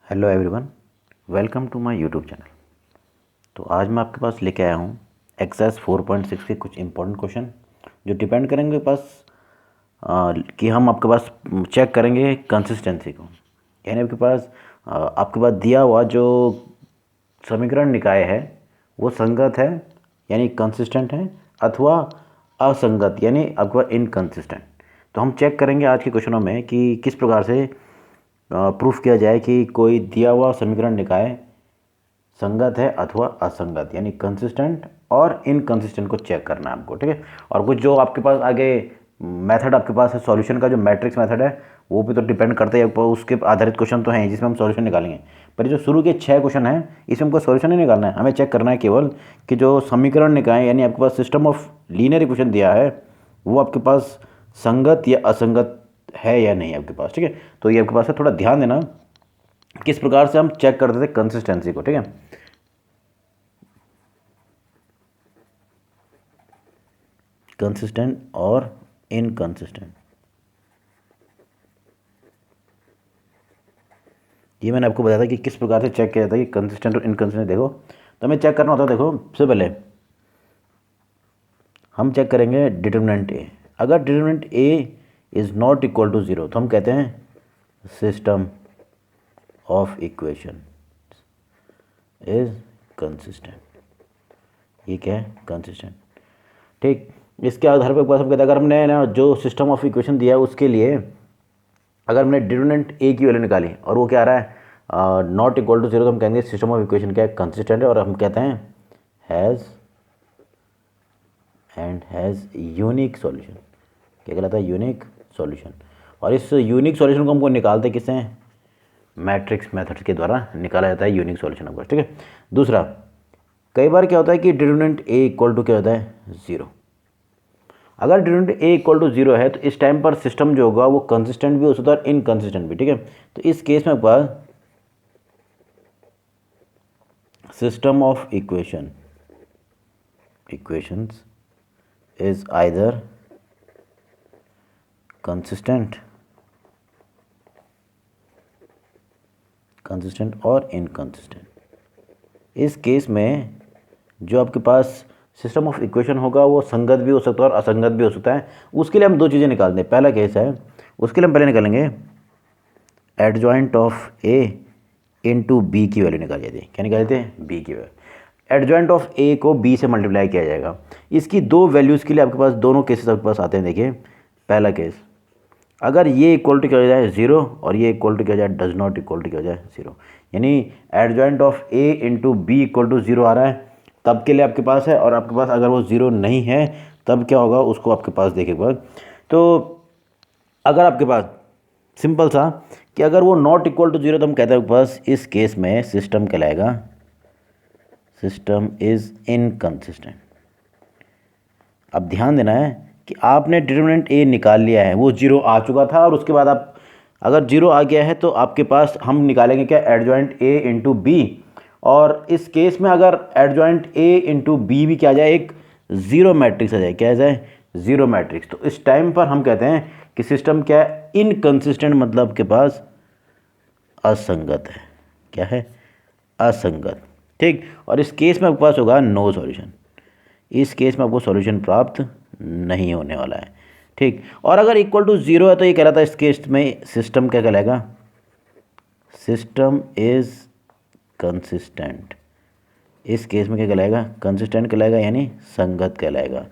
Hello everyone, welcome to my YouTube channel. तो आज मैं आपके पास लेके आया हूँ एक्सरसाइज 4.6 के कुछ इंपॉर्टेंट क्वेश्चन जो डिपेंड करेंगे कि हम आपके पास चेक करेंगे कंसिस्टेंसी को। यानी आपके पास दिया हुआ जो समीकरण निकाय है वो संगत है यानी कंसिस्टेंट है, अथवा असंगत यानी आपके पास इनकंसिस्टेंट। तो हम चेक करेंगे आज के क्वेश्चनों में कि किस प्रकार से प्रूफ किया जाए कि कोई दिया हुआ समीकरण निकाय संगत है अथवा असंगत, यानी कंसिस्टेंट और इनकंसिस्टेंट को चेक करना है आपको। ठीक है। और कुछ जो आपके पास आगे मेथड आपके पास है सॉल्यूशन का, जो मैट्रिक्स मेथड है वो भी तो डिपेंड करते हैं, उसके आधारित क्वेश्चन तो हैं जिसमें हम सॉल्यूशन निकालेंगे। पर जो शुरू के 6 क्वेश्चन हैं इसमें हमको सॉल्यूशन नहीं निकालना है, हमें चेक करना है केवल कि जो समीकरण निकाय यानी आपके पास सिस्टम ऑफ लीनियर इक्वेशन दिया है वो आपके पास संगत या असंगत है या नहीं आपके पास। ठीक है। तो ये आपके पास है, थोड़ा ध्यान देना किस प्रकार से हम चेक करते थे कंसिस्टेंसी को। ठीक है। कंसिस्टेंट और इनकंसिस्टेंट, ये मैंने आपको बताया था कि किस प्रकार से चेक किया जाता है कि कंसिस्टेंट और इनकंसिस्टेंट। देखो, तो हमें चेक करना होता है। देखो, सबसे पहले हम चेक करेंगे डिटर्मिनेंट ए। अगर determinant A is not equal to zero तो हम कहते हैं system of equation is consistent. ये क्या है? कंसिस्टेंट। ठीक। इसके आधार पर हम कहते हैं अगर हमने ना जो सिस्टम ऑफ इक्वेशन दिया है उसके लिए अगर हमने डिटर्मिनेंट ए की वैल्यू निकाली और वो क्या आ रहा है नॉट इक्वल टू जीरो, तो हम कहेंगे सिस्टम ऑफ इक्वेशन क्या है? कंसिस्टेंट है। और हम कहते हैं हैज़ यूनिक सॉल्यूशन। क्या कहलाता है? Unique solution. और इस यूनिक सॉल्यूशन को हमको निकालते किससे? मैट्रिक्स मेथड के द्वारा निकाला जाता है यूनिक सॉल्यूशन आपको। ठीक है। दूसरा, कई बार क्या होता है कि डिटर्मिनेंट ए इक्वल टू क्या होता है? ज़ीरो। अगर determinant A equal to zero है तो इस टाइम पर सिस्टम जो होगा वो कंसिस्टेंट भी हो सकता है और इनकंसिस्टेंट भी। ठीक है। तो इस केस में आपके पास system of equations is either consistent और इनकंसिस्टेंट। इस केस में जो आपके पास सिस्टम ऑफ इक्वेशन होगा वो संगत भी हो सकता है और असंगत भी हो सकता है। उसके लिए हम दो चीज़ें निकालते हैं। पहला केस है, उसके लिए हम पहले निकालेंगे adjoint of A into B की वैल्यू निकाल जाती है। क्या निकाल देते हैं? बी की वैल्यू। एडजॉइंट ऑफ ए को बी से मल्टीप्लाई किया जाएगा। इसकी दो वैल्यूज़ के लिए आपके पास दोनों केसेस आपके पास आते हैं। देखिए, पहला केस, अगर ये इक्वल टू क्या हो जाए? ज़ीरो, और ये इक्वल टू क्या हो जाए? डज नॉट इक्वल टू क्या हो जाए? ज़ीरो। यानी adjoint of A into B equal to zero आ रहा है तब के लिए आपके पास है, और आपके पास अगर वो ज़ीरो नहीं है तब क्या होगा उसको आपके पास देखे बाद। तो अगर आपके पास सिंपल सा कि अगर वो नॉट इक्वल टू जीरो तो हम कहते हैं बस इस केस में सिस्टम कहलाएगा सिस्टम इज इनकंसिस्टेंट। अब ध्यान देना है कि आपने डिटर्मिनेंट ए निकाल लिया है, वो जीरो आ चुका था, और उसके बाद आप अगर जीरो आ गया है तो आपके पास हम निकालेंगे क्या? Adjoint A into B. और इस केस में अगर एडजॉइंट ए इंटू बी भी क्या आ जाए? एक ज़ीरो मैट्रिक्स आ जाए। क्या आ जाए? Zero matrix. तो इस टाइम पर हम कहते हैं कि सिस्टम क्या है? इनकंसिस्टेंट, मतलब के पास असंगत है। क्या है? असंगत। ठीक। और इस केस में आपके पास होगा नो सॉल्यूशन। इस केस में आपको सॉल्यूशन प्राप्त नहीं होने वाला है। ठीक। और अगर इक्वल टू ज़ीरो है तो ये कह रहा था इस केस में सिस्टम क्या कहलाएगा? System is consistent. इस केस में क्या कहलाएगा? कंसिस्टेंट कहलाएगा, यानी संगत कहलाएगा।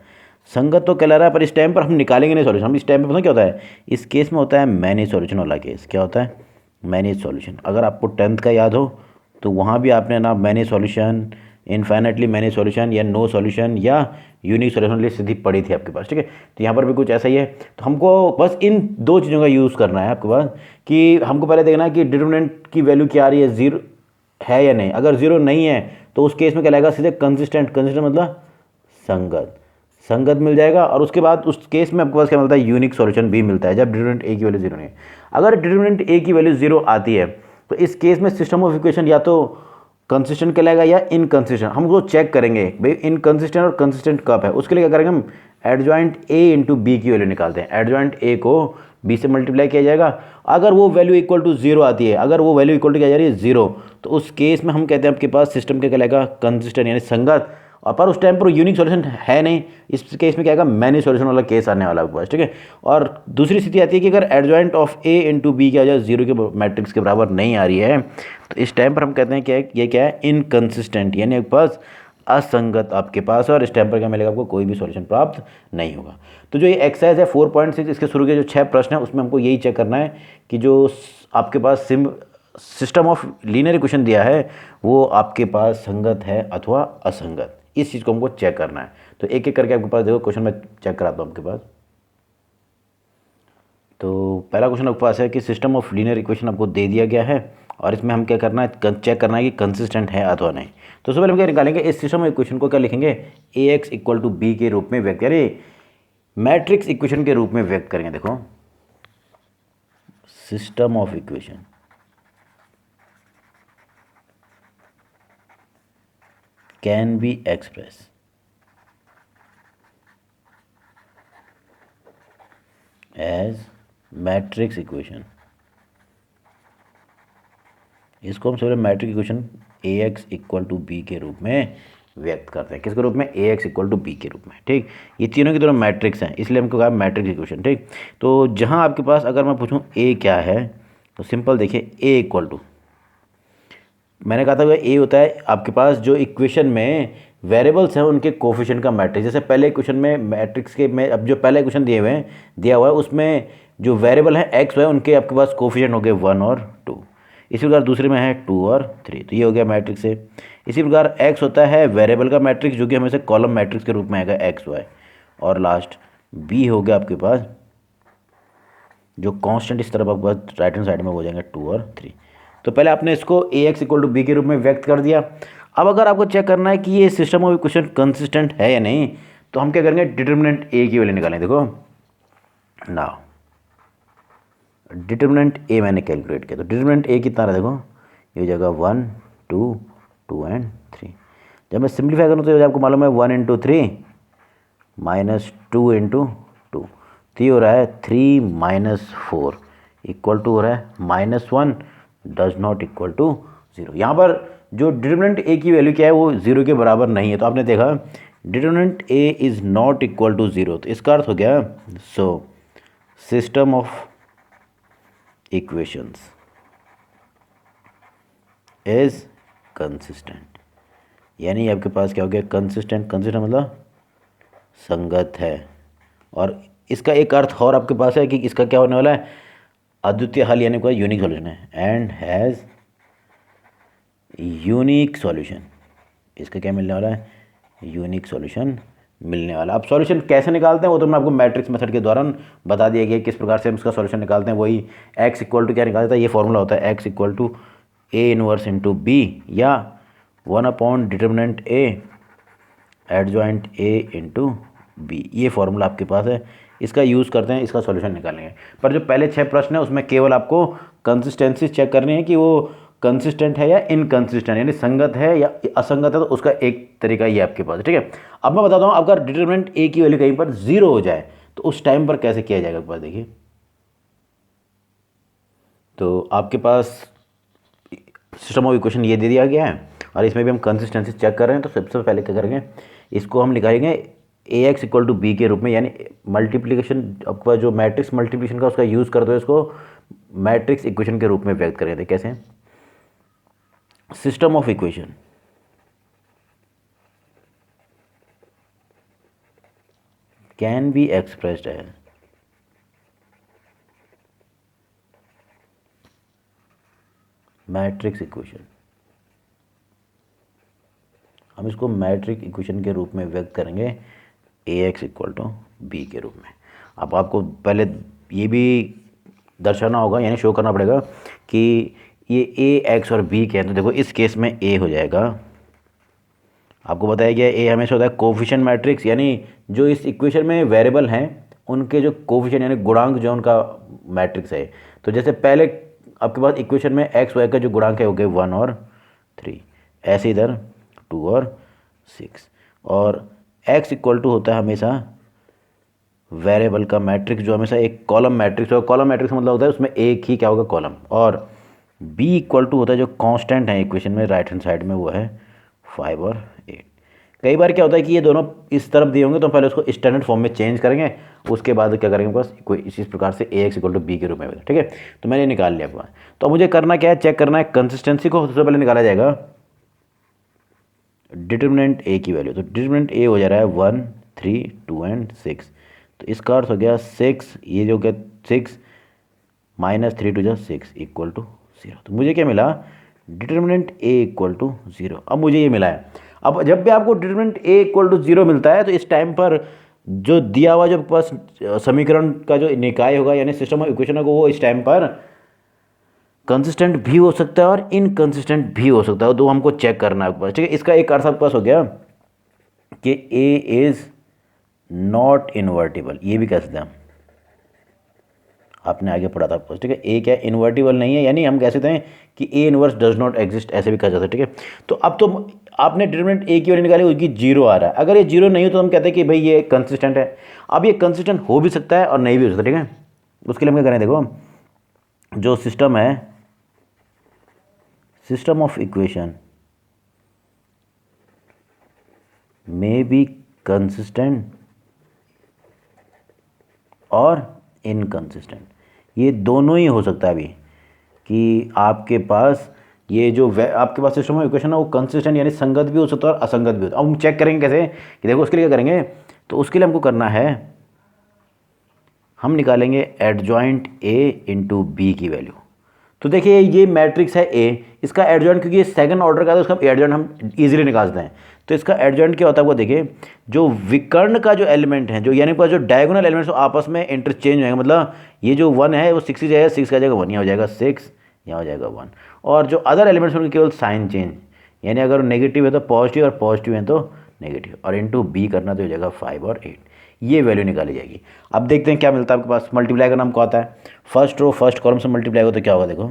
संगत तो कहला रहा है पर इस टाइम पर हम निकालेंगे नहीं सॉल्यूशन। हम इस टाइम पर पता क्या होता है? इस केस में होता है मैनी सॉल्यूशन वाला केस। क्या होता है? Many solution. अगर आपको 10th का याद हो तो वहाँ भी आपने ना many solution, infinitely many solution, या नो सॉल्यूशन, या यूनिक सॉल्यूशन लिस्ट सीधी पड़ी थी आपके पास। ठीक है। तो यहाँ पर भी कुछ ऐसा ही है। तो हमको बस इन दो चीज़ों का यूज़ करना है आपके पास कि हमको पहले देखना है कि डिटर्मिनेंट की वैल्यू क्या आ रही है, जीरो है या नहीं। अगर जीरो नहीं है तो उस केस में क्या लगेगा? सीधे कंसिस्टेंट। कंसिस्टेंट मतलब संगत। संगत मिल जाएगा। और उसके बाद उस केस में आपके पास क्या मिलता है? यूनिक सॉल्यूशन भी मिलता है जब डिटर्मिनेंट ए की वैल्यू जीरो नहीं है। अगर डिटर्मिनेंट ए की वैल्यू जीरो आती है तो इस केस में सिस्टम ऑफ इक्वेशन या तो कंसिस्टेंट कहलाएगा या इनकंसिस्टेंट। हम वो चेक करेंगे भाई इनकंसिस्टेंट और कंसिस्टेंट कब है। उसके लिए क्या करेंगे? हम एडजॉइंट ए इंटू बी की वैल्यू निकालते हैं। एडजॉइंट ए को बी से मल्टीप्लाई किया जाएगा। अगर वो वैल्यू इक्वल टू जीरो आती है, अगर वो वैल्यू इक्वल टू क्या जा रही है जीरो, तो उस केस में हम कहते हैं आपके पास सिस्टम क्या कहलाएगा, कंसिस्टेंट यानी संगत। और पर उस टाइम पर यूनिक सॉल्यूशन है नहीं, इस केस में क्या आएगा, मैनी सॉल्यूशन वाला केस आने वाला है, ठीक है। और दूसरी स्थिति आती है कि अगर adjoint of A into B क्या जाए जीरो के मैट्रिक्स के बराबर नहीं आ रही है, तो इस टाइम पर हम कहते हैं क्या है, ये क्या है, इनकंसिस्टेंट, यानी आपके पास असंगत आपके पास है, और इस टाइम पर क्या मिलेगा, आपको कोई भी सॉल्यूशन प्राप्त नहीं होगा। तो जो ये एक्सरसाइज है 4.6, इसके शुरू के जो 6 प्रश्न है उसमें हमको यही चेक करना है कि जो आपके पास सिस्टम ऑफ लीनियर इक्वेशन दिया है वो आपके पास संगत है अथवा असंगत, इस चीज़ को हमको चेक करना है। तो एक एक करके आपके पास देखो क्वेश्चन मैं चेक कराता हूँ आपके पास। तो पहला क्वेश्चन आपके पास है कि सिस्टम ऑफ लीनियर इक्वेशन आपको दे दिया गया है और इसमें हम क्या करना है, चेक करना है कि कंसिस्टेंट है अथवा नहीं। तो सबसे पहले हम क्या निकालेंगे, इस सिस्टम ऑफ इक्वेशन को क्या लिखेंगे, ए एक्स इक्वल टू बी के रूप में व्यक्त करें, मैट्रिक्स इक्वेशन के रूप में व्यक्त करेंगे। देखो system of equation can be express as matrix equation. इसको हम सबसे matrix equation A X equal to B के रूप में व्यक्त करते हैं। किसके रूप में, A X equal to B के रूप में, ठीक। ये तीनों की दोनों मैट्रिक्स हैं, इसलिए हमको कहा मैट्रिक्स इक्वेशन, ठीक। तो जहां आपके पास अगर मैं पूछूं ए क्या है, तो सिंपल देखिए, ए इक्वल टू, मैंने कहा था ए होता है आपके पास जो इक्वेशन में वेरिएबल्स हैं उनके कोफिशिएंट का मैट्रिक्स। जैसे पहले इक्वेशन में मैट्रिक्स के में अब जो पहला इक्वेशन दिए हुए हैं, दिया हुआ है उसमें जो वेरिएबल है एक्स है उनके आपके पास कोफिशिएंट हो गए 1 और 2। इसी प्रकार दूसरे में है 2 और 3, तो ये हो गया मैट्रिक्स से। इसी प्रकार एक्स होता है वेरिएबल का मैट्रिक्स जो कि हमेशा कॉलम मैट्रिक्स के रूप में आएगा एक्स वाई। और लास्ट बी हो गया आपके पास जो कांस्टेंट इस तरफ आपके पास राइट हैंड साइड में हो जाएंगे 2 और 3। तो पहले आपने इसको ए एक्स इक्वल टू बी के रूप में व्यक्त कर दिया। अब अगर आपको चेक करना है कि ये सिस्टम ऑफ इक्वेशन कंसिस्टेंट है या नहीं, तो हम क्या करेंगे, डिटर्मिनेंट ए की वैल्यू निकालें। देखो नाउ डिटर्मिनेंट ए मैंने कैलकुलेट किया, तो डिटर्मिनेंट ए कितना रहा, देखो ये हो जाएगा 1 2 2 एंड 3। जब मैं सिंप्लीफाई करूँ तो आपको मालूम है 1 इंटू 3 माइनस 2 इंटू 2, तो ये हो रहा है 3 माइनस 4 इक्वल टू हो रहा है -1 डज नॉट इक्वल टू 0। यहाँ पर जो डिटर्मिनेंट ए की वैल्यू क्या है वो 0 के बराबर नहीं है, तो आपने देखा determinant A is not equal to 0, तो इसका अर्थ हो गया so system of equations is consistent, यानी आपके पास क्या हो गया, कंसिस्टेंट। कंसिस्टेंट मतलब संगत है। और इसका एक अर्थ और आपके पास है कि इसका क्या होने वाला है, अद्वितीय हल, यानी कोई यूनिक सॉल्यूशन है, एंड हैज़ यूनिक सॉल्यूशन। इसका क्या मिलने वाला है, यूनिक सॉल्यूशन मिलने वाला। अब सॉल्यूशन कैसे निकालते हैं वो तो मैं आपको मैट्रिक्स मेथड के दौरान बता दिया गया किस प्रकार से हम इसका सॉल्यूशन निकालते हैं। वही एक्स इक्वल टू क्या निकालता है, ये फॉर्मूला होता है X equal to A inverse into B या 1 upon determinant A adjoint A into B, ये फॉर्मूला आपके पास है, इसका यूज़ करते हैं इसका सॉल्यूशन निकालेंगे। पर जो पहले 6 प्रश्न है उसमें केवल आपको कंसिस्टेंसी चेक करनी है कि वो कंसिस्टेंट है या इनकंसिस्टेंट, यानी संगत है या असंगत है, तो उसका एक तरीका ये आपके पास है, ठीक है। अब मैं बताता हूँ अगर डिटरमिनेंट ए की वैल्यू कहीं पर 0 हो जाए तो उस टाइम पर कैसे किया जाएगा, आपके पास देखिए। तो आपके पास सिस्टम ऑफ इक्वेशन ये दे दिया गया है और इसमें भी हम कंसिस्टेंसी चेक कर रहे हैं, तो सबसे पहले क्या करेंगे, इसको हम लिखाएंगे ए एक्स इक्वल टू बी के रूप में, यानी मल्टीप्लिकेशन आपका जो मैट्रिक्स मल्टीप्लिकेशन का उसका यूज़ करते हुए इसको मैट्रिक्स इक्वेशन के रूप में व्यक्त करेंगे। कैसे, system of equation can be expressed as matrix equation. हम इसको मैट्रिक्स इक्वेशन के रूप में व्यक्त करेंगे A X equal to B के रूप में। अब आपको पहले ये भी दर्शाना होगा, यानी शो करना पड़ेगा कि ये ए एक्स और बी के हैं। तो देखो इस केस में ए हो जाएगा, आपको बताया गया ए हमेशा होता है कोफिशिएंट मैट्रिक्स, यानी जो इस इक्वेशन में वेरिएबल हैं उनके जो कोफिशिएंट यानी गुणांक जो उनका मैट्रिक्स है। तो जैसे पहले आपके पास इक्वेशन में एक्स वाई का जो गुणांक है हो गए 1 और 3, ऐसे इधर 2 और 6, और एक्स इक्वल टू होता है हमेशा वेरिएबल का मैट्रिक्स जो हमेशा एक कॉलम मैट्रिक्स होगा, कॉलम मैट्रिक्स मतलब होता है उसमें एक ही क्या होगा, कॉलम, और बी इक्वल टू होता है जो कांस्टेंट है इक्वेशन में राइट हैंड साइड में, वो है 5 और 8। कई बार क्या होता है कि ये दोनों इस तरफ दिए होंगे तो पहले उसको स्टैंडर्ड फॉर्म में चेंज करेंगे, उसके बाद क्या करेंगे बस कोई इसी प्रकार से ए एक्स इक्वल टू बी के रूप में, ठीक है। तो मैंने निकाल लिया आपका। तो मुझे करना क्या है, चेक करना है कंसिस्टेंसी को। सबसे पहले निकाला जाएगा डिटर्मिनेंट ए की वैल्यू। तो डिटर्मिनेंट ए हो जा रहा है 1 3 2 एंड 6। तो इसका अर्थ हो गया 6, ये जो क्या 6 माइनस 3 2 6 इक्वल टू 0। तो मुझे क्या मिला, डिटर्मिनेंट ए इक्वल टू 0। अब मुझे ये मिला है। अब जब भी आपको डिटर्मिनेंट ए इक्वल टू 0 मिलता है तो इस टाइम पर जो दिया हुआ जो पास समीकरण का जो निकाय होगा यानी सिस्टम ऑफ इक्वेशन होगा वो इस टाइम पर कंसिस्टेंट भी हो सकता है और इनकंसिस्टेंट भी हो सकता है, तो हमको चेक करना है आपके पास, ठीक है। इसका एक अर्थ आपके पास हो गया कि ए इज नॉट इन्वर्टिबल, ये भी कह सकते हैं, आपने आगे पढ़ा था आपको, ठीक है। ए क्या इन्वर्टिबल नहीं है, यानी हम कह सकते हैं कि A inverse does not exist, ऐसे भी कहा जाता है, ठीक है। तो अब तो आपने डिटरमिनेंट ए की वैल्यू निकाली, उसकी 0 आ रहा है। अगर ये 0 नहीं हो तो हम कहते हैं कि भाई ये कंसिस्टेंट है। अब ये कंसिस्टेंट हो भी सकता है और नहीं भी हो सकता, ठीक है। उसके लिए हम क्या करें, देखो जो सिस्टम है, system of equation may be consistent और इनकंसिस्टेंट, ये दोनों ही हो सकता है अभी, कि आपके पास ये जो आपके पास सिस्टम ऑफ इक्वेशन है वो कंसिस्टेंट यानी संगत भी हो सकता है और असंगत भी होता है। अब हम चेक करेंगे कैसे, कि देखो उसके लिए क्या करेंगे, तो उसके लिए हमको करना है, हम निकालेंगे एडजॉइंट ए इंटू बी की वैल्यू। तो देखिए ये मैट्रिक्स है ए, इसका एडजॉइंट क्योंकि ये सेकंड ऑर्डर का है तो उसका एडजॉइंट हम इजीली निकाल सकते हैं। तो इसका एडजॉइंट क्या होता है वो देखिए, जो विकर्ण का जो एलिमेंट है, जो यानी पर जो डायगोनल एलिमेंट्स आपस में इंटरचेंज होंगे, मतलब ये जो 1 है वो 6 ही जाएगा, 6 का जाएगा 1, यहाँ हो जाएगा 6, यहाँ हो जाएगा 1। और जो अदर एलिमेंट्स होंगे केवल साइन चेंज, यानी अगर नेगेटिव है तो पॉजिटिव और पॉजिटिव है तो नेगेटिव, और इंटू बी करना तो हो जाएगा 5 और 8, ये वैल्यू निकाली जाएगी। अब देखते हैं क्या मिलता है आपके पास। मल्टीप्लाई का नाम क्या आता है, फर्स्ट रो फर्स्ट कॉलम से मल्टीप्लाई हो तो क्या होगा, देखो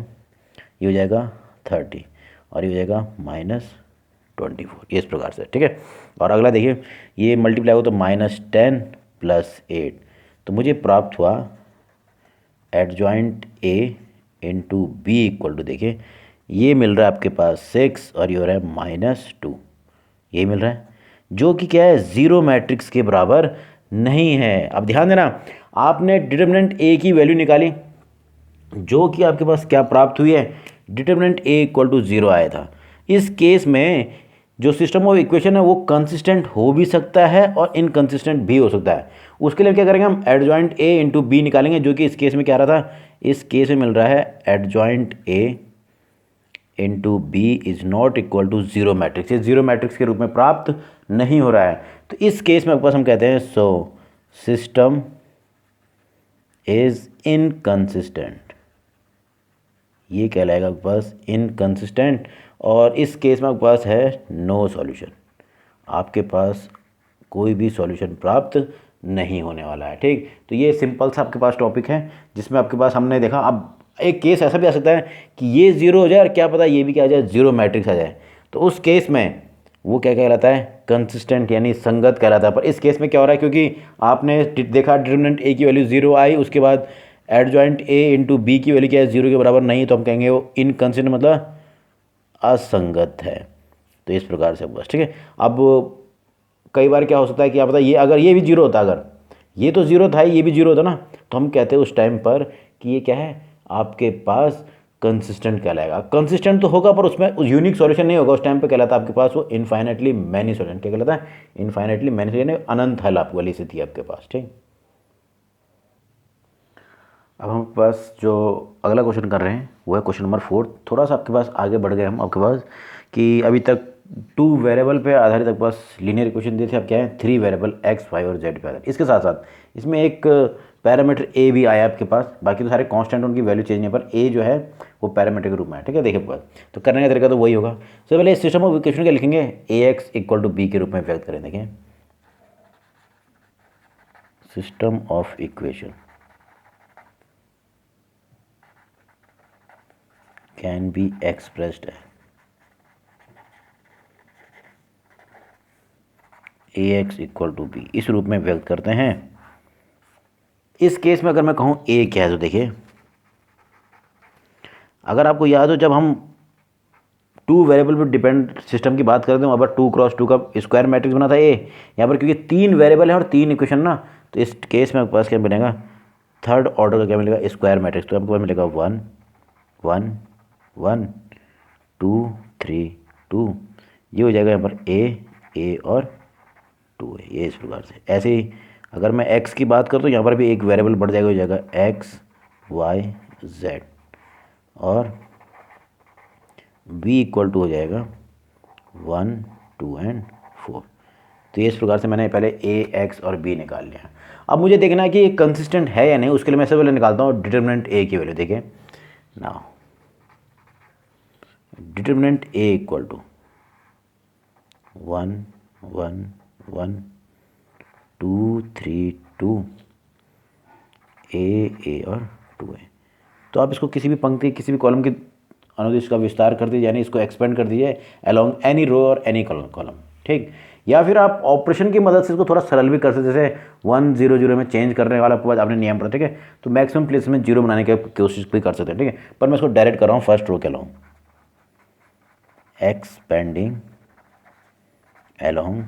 ये हो जाएगा 30 और ये हो जाएगा -24, ये इस प्रकार से, ठीक है। और अगला देखिए ये मल्टीप्लाई हो तो -10 + 8, तो मुझे प्राप्त हुआ adjoint A into B equal to, देखिए ये मिल रहा है आपके पास 6 और ये हो रहा है -2, ये मिल रहा है, जो कि क्या है, जीरो मैट्रिक्स के बराबर नहीं है। अब ध्यान देना, आपने डिटर्मिनेंट ए की वैल्यू निकाली, जो कि आपके पास क्या प्राप्त हुई है, डिटर्मिनेंट ए इक्वल टू 0 आया था। इस केस में जो सिस्टम ऑफ इक्वेशन है वो कंसिस्टेंट हो भी सकता है और इनकंसिस्टेंट भी हो सकता है। उसके लिए क्या करेंगे, हम एडजॉइंट ए इंटू बी निकालेंगे, जो कि इस केस में क्या रहा था, इस केस में मिल रहा है adjoint A into B is not equal to 0 matrix, ये 0 मैट्रिक्स के रूप में प्राप्त नहीं हो रहा है। तो इस केस में आपके पास हम कहते हैं सो सिस्टम इज इनकंसिस्टेंट, ये कहलाएगा आपके पास इनकंसिस्टेंट, और इस केस में आपके पास है नो सॉल्यूशन, आपके पास कोई भी सॉल्यूशन प्राप्त नहीं होने वाला है, ठीक। तो ये सिंपल सा आपके पास टॉपिक है जिसमें आपके पास हमने देखा। अब एक केस ऐसा भी आ सकता है कि ये 0 हो जाए और क्या पता ये भी क्या आ जाए, 0 मैट्रिक्स आ जाए, तो उस केस में वो क्या कहलाता है, कंसिस्टेंट यानी संगत कहलाता है। पर इस केस में क्या हो रहा है, क्योंकि आपने देखा डिटरमिनेंट ए की वैल्यू 0 आई, उसके बाद एडजॉइंट ए इंटू बी की वैल्यू क्या है, 0 के बराबर नहीं, तो हम कहेंगे वो इनकंसिस्टेंट मतलब असंगत है। तो इस प्रकार से बस, ठीक है। अब कई बार क्या हो सकता है कि आप पता ये अगर ये भी 0 होता, अगर ये तो 0 था ये भी 0 होता ना, तो हम कहते हैं उस टाइम पर कि ये क्या है, आपके पास कंसिस्टेंट कहलाएगा। कंसिस्टेंट तो होगा पर उसमें यूनिक सॉल्यूशन नहीं होगा, उस टाइम पे कहलाता है आपके पास वो इनफाइनाइटली मैनी सॉल्यूशन, क्या कहलाता है, इनफाइनाइटली मैनी, यानी अनंत हल आपको वाली स्थिति आपके पास, ठीक। अब हम पास जो अगला क्वेश्चन कर रहे हैं वो है क्वेश्चन नंबर 4। थोड़ा सा आपके पास आगे बढ़ गए हम आपके पास, कि अभी तक 2 वेरिएबल पे आधारित आपके पास लीनियर इक्वेशन दिए थे, अब क्या है 3 वेरिएबल x, y और z पे आधारित। इसके साथ साथ इसमें एक पैरामीटर a भी आया आपके पास, बाकी तो सारे कांस्टेंट उनकी वैल्यू चेंज नहीं, पर a जो है वो पैरामीटर के रूप में है, ठीक है। देखिए पास तो करने का तरीका तो वही होगा। सबसे पहले सिस्टम ऑफ इक्वेशन क्या लिखेंगे, ax इक्वल टू b के रूप में व्यक्त करें। देखिए system of equation can be expressed ax equal to B, इस रूप में व्यक्त करते हैं। इस केस में अगर मैं कहूँ ए क्या है, तो देखिए अगर आपको याद हो जब हम टू वेरिएबल पर डिपेंड सिस्टम की बात करते हैं, वहाँ पर 2x2 का स्क्वायर मैट्रिक्स बना था ए। यहाँ पर क्योंकि 3 वेरिएबल है और 3 इक्वेशन ना, तो इस केस में आपके पास क्या मिलेगा, थर्ड ऑर्डर का क्या मिलेगा, स्क्वायर मैट्रिक्स। तो आपके पास मिलेगा 1 1 1 2 3 2। ये हो जाएगा यहाँ पर ए और 2 है, ये इस प्रकार से। ऐसे ही अगर मैं x की बात करूँ तो यहाँ पर भी एक वेरिएबल बढ़ जाएगा, हो जाएगा x y z, और v इक्वल टू हो जाएगा 1 2 एंड 4। तो ये इस प्रकार से मैंने पहले a x और b निकाल लिया। अब मुझे देखना है कि ये कंसिस्टेंट है या नहीं, उसके लिए मैं सबसे पहले निकालता हूँ डिटर्मिनेंट a की वैल्यू। देखें now determinant a equal to 1 1 1 2 3 2 A और 2 है। तो आप इसको किसी भी पंक्ति किसी भी कॉलम के अनुदिश का विस्तार कर दीजिए, यानी इसको एक्सपेंड कर दीजिए अलोंग एनी रो और एनी कॉलम, ठीक। या फिर आप ऑपरेशन की मदद से इसको थोड़ा सरल भी कर सकते, जैसे 1 0 0 में चेंज करने वाला आपके पास आपने नियम पढ़ा, ठीक है। तो मैक्सिमम प्लेस में 0 बनाने की कोशिश भी कर सकते हैं, ठीक है। पर मैं इसको डायरेक्ट कर रहा हूँ फर्स्ट रो के अलोंग, एक्सपेंडिंग अलोंग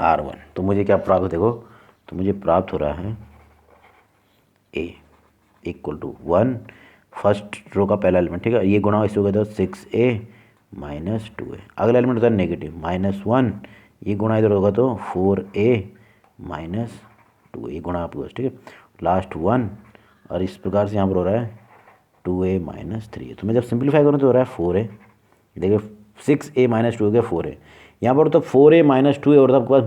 R1। तो मुझे क्या प्राप्त, देखो तो मुझे प्राप्त हो रहा है a equal to 1, first row का पहला एलिमेंट, ठीक है, ये गुणा इस रो का 6a माइनस 2a। अगला एलिमेंट होता है नेगेटिव -1, ये गुणा इधर होगा तो 4a माइनस 2, ये गुणा आपके पास, ठीक है, लास्ट 1, और इस प्रकार से यहाँ पर हो रहा है 2a माइनस 3। तो मैं जब सिंप्लीफाई करूँ तो हो रहा है 4a, देखिए 6a माइनस 2 हो गया 4a। यहाँ पर तो 4a माइनस 2a और आपके पास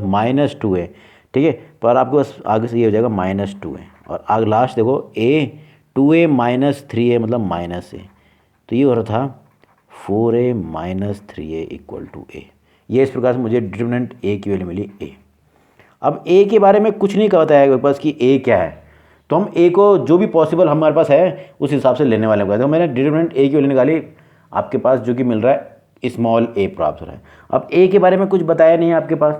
-2a, ठीक है, पर आपके पास आगे से ये हो जाएगा -2a, और आगे लास्ट देखो a 2a माइनस 3a मतलब माइनस a, तो ये हो रहा था 4a minus 3a equal to a। ये इस प्रकार से मुझे डिटर्मिनेंट a की वैल्यू मिली a। अब a के बारे में कुछ नहीं कहता है मेरे पास कि a क्या है, तो हम a को जो भी पॉसिबल हमारे पास है उस हिसाब से लेने वाले हैं। तो मैंने डिटर्मिनेंट a की वैल्यू निकाली, आपके पास जो कि मिल रहा है स्मॉल a प्राप्त हो रहा है। अब a के बारे में कुछ बताया नहीं है आपके पास,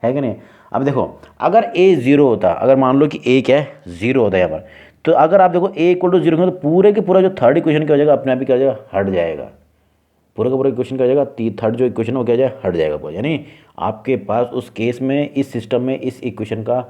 है कि नहीं। अब देखो अगर a 0 होता, अगर मान लो कि a क्या है 0 होता है यहाँ पर, तो अगर आप देखो a इक्वल टू 0 तो पूरे के पूरा जो थर्ड इक्वेशन क्या हो जाएगा, अपने आप ही क्या हो जाएगा, हट जाएगा। पूरा का पूरा इक्वेशन क्या हो जाएगा, थर्ड जो इक्वेशन हो क्या जाएगा, हट जाएगा पूरा। यानी आपके पास उस केस में इस सिस्टम में इस इक्वेशन का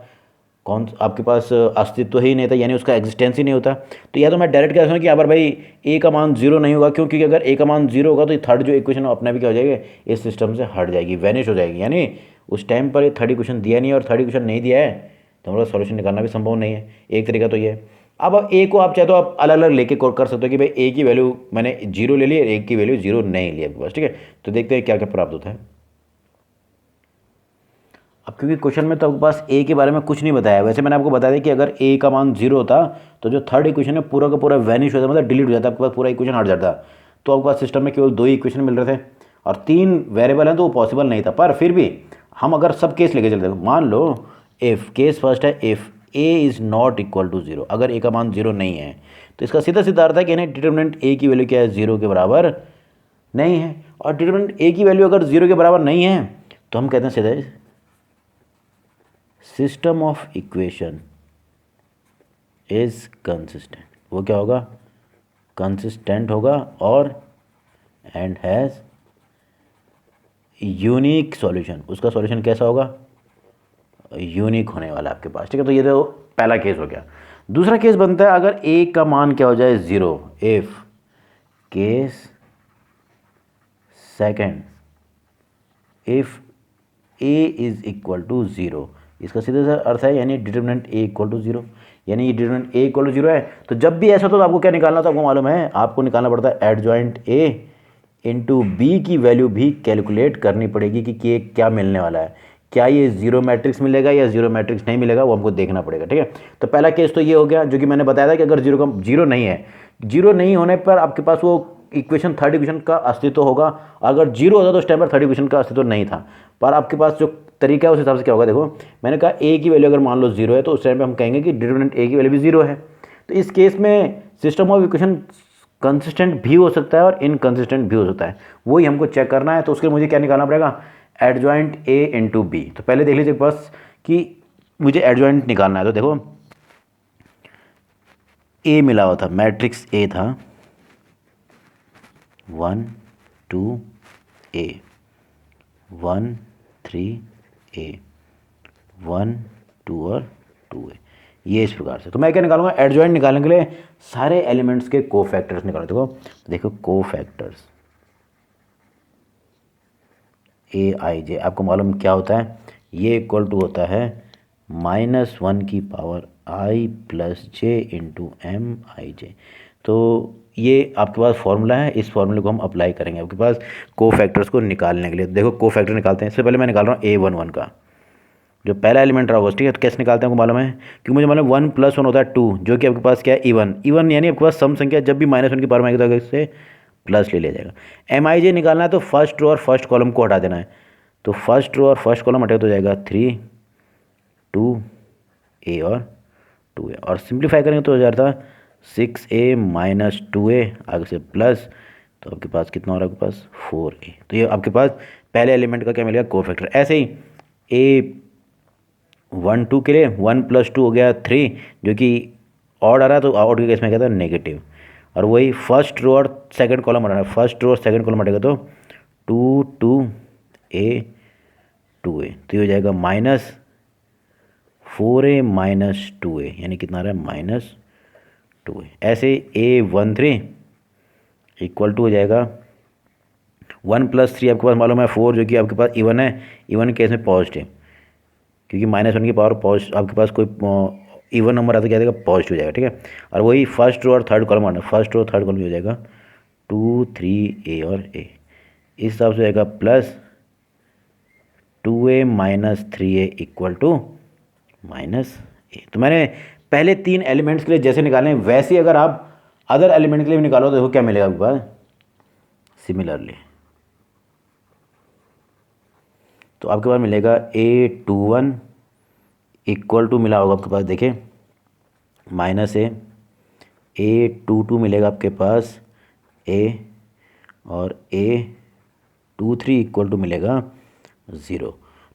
कौन आपके पास अस्तित्व ही नहीं था, यानी उसका एग्जिस्टेंस ही नहीं होता। तो या तो मैं डायरेक्ट कह सकता हूँ कि यहाँ पर भाई a का मान 0 नहीं होगा, क्योंकि अगर a का मान 0 होगा तो ये थर्ड जो इक्वेशन अपने भी क्या हो जाएगी, इस सिस्टम से हट जाएगी, वैनिश हो जाएगी। यानी उस टाइम पर ये थर्ड इक्वेशन दिया नहीं है, और थर्ड इक्वेशन नहीं दिया है तो हमारा सॉल्यूशन निकालना भी संभव नहीं है। एक तरीका तो ये है। अब a को आप चाहे तो आप अलग अलग लेके कर सकते हो कि भाई a की वैल्यू मैंने 0 ले ली, a की वैल्यू 0 नहीं ली आपके पास, ठीक है। तो देखते हैं क्या क्या प्राप्त होता है। अब क्योंकि क्वेश्चन में तो आपके पास a के बारे में कुछ नहीं बताया, वैसे मैंने आपको बता दिया कि अगर a का मान 0 होता तो जो थर्ड इक्वेशन है पूरा का पूरा वैनिश हो जाता, मतलब डिलीट हो जाता, आपके पास पूरा इक्वेशन हट जाता। तो आपके पास सिस्टम में केवल 2 ही इक्वेशन मिल रहे थे और 3 वेरिएबल हैं, तो वो पॉसिबल नहीं था। पर फिर भी हम अगर सब केस लेके चलते हैं, मान लो इफ़ केस फर्स्ट है, if a is not equal to 0, अगर a का मान 0 नहीं है तो इसका सीधा सीधा अर्थ है कि डिटर्मिनेंट a की वैल्यू क्या है, 0 के बराबर नहीं है। और डिटर्मिनेंट a की वैल्यू अगर 0 के बराबर नहीं है तो हम कहते हैं सीधा system of equation is consistent. वो क्या होगा, कंसिस्टेंट होगा और एंड हैज़ यूनिक सॉल्यूशन। उसका सॉल्यूशन कैसा होगा, यूनिक होने वाला आपके पास, ठीक है। तो ये तो पहला केस हो गया। दूसरा केस बनता है अगर a का मान क्या हो जाए 0, if case second if a is equal to 0, इसका सीधा सा अर्थ है यानी डिटर्मिनेंट a इक्वल टू 0, यानी ये डिटर्मिनेंट a इक्वल टू 0 है। तो जब भी ऐसा तो आपको क्या निकालना था, आपको मालूम है, आपको निकालना पड़ता है एडजॉइंट a इंटू बी की वैल्यू भी कैलकुलेट करनी पड़ेगी कि क्या मिलने वाला है, क्या ये 0 मैट्रिक्स मिलेगा या 0 मैट्रिक्स नहीं मिलेगा, वो हमको देखना पड़ेगा, ठीक है। तो पहला केस तो ये हो गया जो कि मैंने बताया था कि अगर 0 नहीं है, 0 नहीं होने पर आपके पास वो इक्वेशन थर्ड इक्वेशन का अस्तित्व होगा। अगर 0 होता तो उस टाइम पर थर्ड इक्वेशन का अस्तित्व नहीं था। पर आपके पास जो तरीका है उस हिसाब से क्या होगा, देखो मैंने कहा a की वैल्यू अगर मान लो 0 है तो उस टाइम पे हम कहेंगे कि डिटर्मिनेंट a की वैल्यू भी 0 है। तो इस केस में सिस्टम ऑफ इक्वेशन कंसिस्टेंट भी हो सकता है और इनकंसिस्टेंट भी हो सकता है, वही हमको चेक करना है। तो उसके लिए मुझे क्या निकालना पड़ेगा, एडजॉइंट a इंटू बी। तो पहले देख लीजिए बस कि मुझे एडजॉइंट निकालना है। तो देखो ए मिला हुआ था, मैट्रिक्स ए था 1 2 ए 1 3 ए 1 2 और 2 ए, ये इस प्रकार से। तो मैं क्या निकालूंगा, एडजॉइंट निकालने के लिए सारे एलिमेंट्स के कोफैक्टर्स निकालो। देखो कोफैक्टर्स ए आई जे, आपको मालूम क्या होता है, ये इक्वल टू होता है -1 की पावर आई प्लस जे इंटू एम आई जे। तो ये आपके पास फॉर्मूला है, इस फॉर्मूले को हम अप्लाई करेंगे आपके पास कोफैक्टर्स को निकालने के लिए। देखो कोफैक्टर निकालते हैं, इससे पहले मैं निकाल रहा हूँ A11 का, जो पहला एलिमेंट रहा होगा, ठीक है। तो कैसे निकालते हैं आपको मालूम है, क्योंकि मुझे मालूम 1 + 1 होता है 2, जो कि आपके पास क्या है इवन। इवन यानी आपके पास सम संख्या जब भी -1 की पावर में आएगी तो इससे प्लस ले लिया जाएगा। एम आई जे निकालना है तो फर्स्ट रो और फर्स्ट कॉलम को हटा देना है। तो फर्स्ट रो और फर्स्ट कॉलम हटेगा तो जाएगा 3 2 ए और 2 ए, और सिंप्लीफाई करेंगे तो हो जाता है 6a - 2a, आगे से प्लस, तो आपके पास कितना हो रहा है, आपके पास 4a। तो ये आपके पास पहले एलिमेंट का क्या मिलेगा, कोफैक्टर। ऐसे ही A1 2 के लिए 1 + 2 हो गया 3, जो कि ऑड आ रहा है, तो ऑड के केस में क्या था नेगेटिव। और वही फर्स्ट रो और सेकंड कॉलम हटाना है, फर्स्ट रो और सेकंड कॉलम हटेगा तो 2 2a 2a, तो ये हो जाएगा -4a - 2a, यानी कितना आ रहा है -2a। ऐसे A13 इक्वल टू हो जाएगा 1 + 3, आपके पास मालूम है 4, जो कि आपके पास इवन है, इवन केस में पॉजिटिव, क्योंकि -1 की पावर पॉजिटिव, आपके पास कोई इवन नंबर आता क्या देगा, पॉजिटिव हो जाएगा, ठीक है। और वही फर्स्ट रो और थर्ड कॉलम आना, फर्स्ट रो और थर्ड कॉलम हो जाएगा 2 3 ए और ए, इस हिसाब से हो जाएगा plus 2a - 3a equal to -a। तो मैंने पहले 3 एलिमेंट्स के लिए जैसे निकाले हैं, वैसे ही अगर आप अदर एलिमेंट के लिए भी निकालो तो देखो क्या मिलेगा आपके पास सिमिलरली। तो आपके पास मिलेगा A21 इक्वल टू मिला होगा आपके पास, देखिए -a, A22 मिलेगा आपके पास a, और A23 इक्वल टू मिलेगा 0।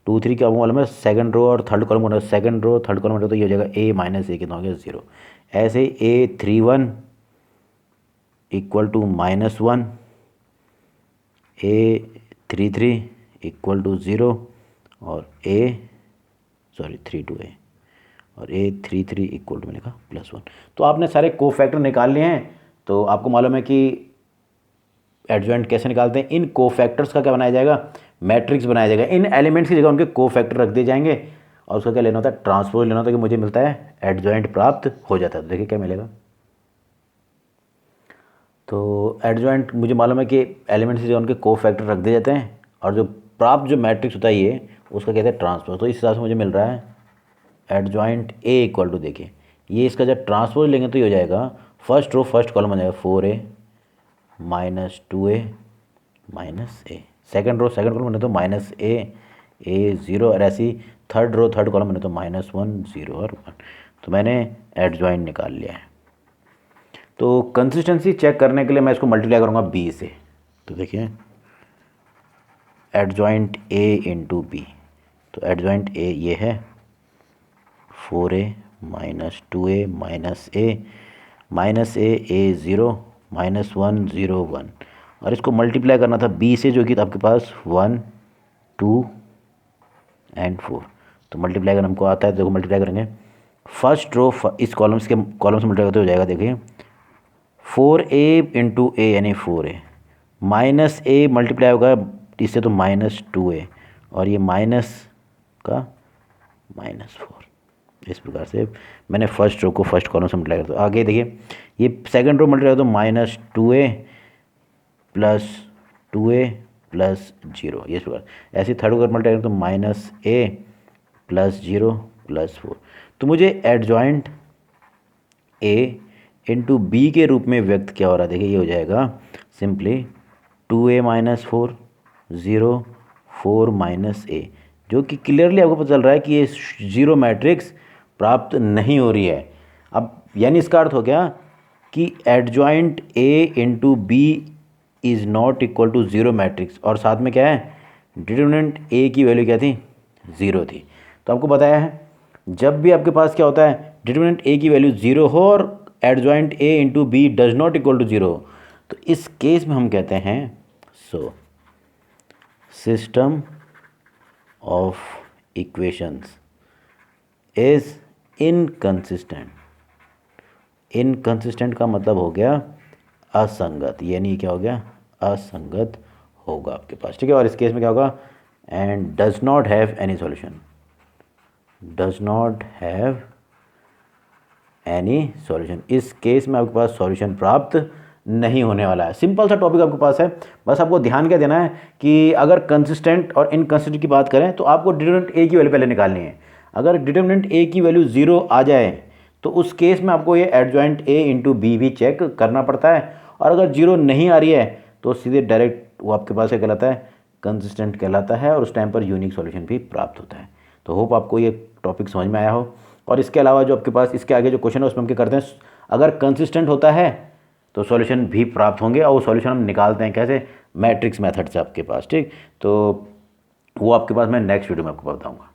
2 3 क्या मालूम है, सेकंड रो और थर्ड कॉलम होना, सेकंड रो थर्ड कॉलम होता तो ये हो जाएगा A - a, कितना हो गया 0। ऐसे A31 equal to -1, A33 equal to 0, और 3 2a, और A33 इक्वल टू मिलेगा +1। तो आपने सारे कोफैक्टर निकाल लिए हैं। तो आपको मालूम है कि एडजॉइंट कैसे निकालते हैं। इन कोफैक्टर्स का क्या बनाया जाएगा, मैट्रिक्स बनाया जाएगा। इन एलिमेंट्स की जगह उनके कोफैक्टर रख दिए जाएंगे, और उसका क्या लेना होता है, ट्रांसपोज लेना होता है, कि मुझे मिलता है एडजॉइंट प्राप्त हो जाता है। तो देखिए क्या मिलेगा। तो एडजॉइंट मुझे मालूम है कि एलिमेंट्स की जगह उनके कोफैक्टर रख दिए जाते हैं, और जो प्राप्त जो मैट्रिक्स होता है ये, उसका कहते हैं ट्रांसपोज। तो इस हिसाब से मुझे मिल रहा है एडजॉइंट ए इक्वल टू, देखिए ये इसका जब ट्रांसपोज लेंगे तो ये हो जाएगा फर्स्ट रो फर्स्ट कॉलम हो जाएगा 4a - 2a - a, second row second column बने तो -a 0, और ऐसी थर्ड रो थर्ड कॉलम बने तो -1 0 और 1। तो मैंने एडजॉइंट निकाल लिया है। तो कंसिस्टेंसी चेक करने के लिए मैं इसको मल्टीप्लाई करूँगा b से। तो देखिए एडजॉइंट a इंटू बी, तो एडजॉइंट a ये है 4a - 2a -a A0 -1 0 1, और इसको मल्टीप्लाई करना था b से, जो कि आपके पास 1 2 एंड 4। तो मल्टीप्लाई करना हमको आता है, देखो मल्टीप्लाई करेंगे फर्स्ट रो इस कॉलम से मल्टीप्लाई करते हो जाएगा। देखिए 4a इंटू a यानी 4a, -a मल्टीप्लाई होगा इससे तो -2a, और ये माइनस का -4। इस प्रकार से मैंने फर्स्ट रो को फर्स्ट कॉलम से मल्टीप्लाई करता हूँ। आगे देखिए ये सेकंड रो मल्टीप्लाई तो -2a + 2a + 0, ये इस प्रकार। ऐसे थर्ड रो मल्टीप्लाई तो -a + 0 + 4। तो मुझे एडजॉइंट a इंटू बी के रूप में व्यक्त क्या हो रहा है, देखिए ये हो जाएगा सिंपली 2a - 4 0 4 - a, जो कि क्लियरली आपको पता चल रहा है कि ये 0 मैट्रिक्स प्राप्त नहीं हो रही है। अब यानी इसका अर्थ हो गया कि adjoint a into B is not equal to 0 matrix, और साथ में क्या है डिटरमिनेंट a की वैल्यू क्या थी 0 थी। तो आपको बताया है जब भी आपके पास क्या होता है, डिटरमिनेंट ए की वैल्यू 0 हो और adjoint A into B does not equal to 0, तो इस केस में हम कहते हैं so system of equations is inconsistent. Inconsistent का मतलब हो गया असंगत, यानी क्या हो गया, असंगत होगा आपके पास, ठीक है। और इस केस में क्या होगा, and does not have any solution, does not have any solution. इस केस में आपके पास सॉल्यूशन प्राप्त नहीं होने वाला है। सिंपल सा टॉपिक आपके पास है, बस आपको ध्यान क्या देना है कि अगर कंसिस्टेंट और इनकंसिस्टेंट की बात करें तो आपको डिटरमिनेंट ए की वैल्यू पहले निकालनी है। अगर डिटरमिनेंट ए की वैल्यू 0 आ जाए तो उस केस में आपको ये एडजॉइंट ए इंटू बी भी चेक करना पड़ता है, और अगर 0 नहीं आ रही है तो सीधे डायरेक्ट वो आपके पास क्या कहलाता है, कंसिस्टेंट कहलाता है, और उस टाइम पर यूनिक सॉल्यूशन भी प्राप्त होता है। तो होप आपको ये टॉपिक समझ में आया हो। और इसके अलावा जो आपके पास इसके आगे जो क्वेश्चन है उसमें हम क्या करते हैं, अगर कंसिस्टेंट होता है तो सॉल्यूशन भी प्राप्त होंगे, और वो सॉल्यूशन हम निकालते हैं कैसे, मैट्रिक्स मेथड से आपके पास, ठीक। तो वो आपके पास मैं नेक्स्ट वीडियो में आपको बताऊंगा।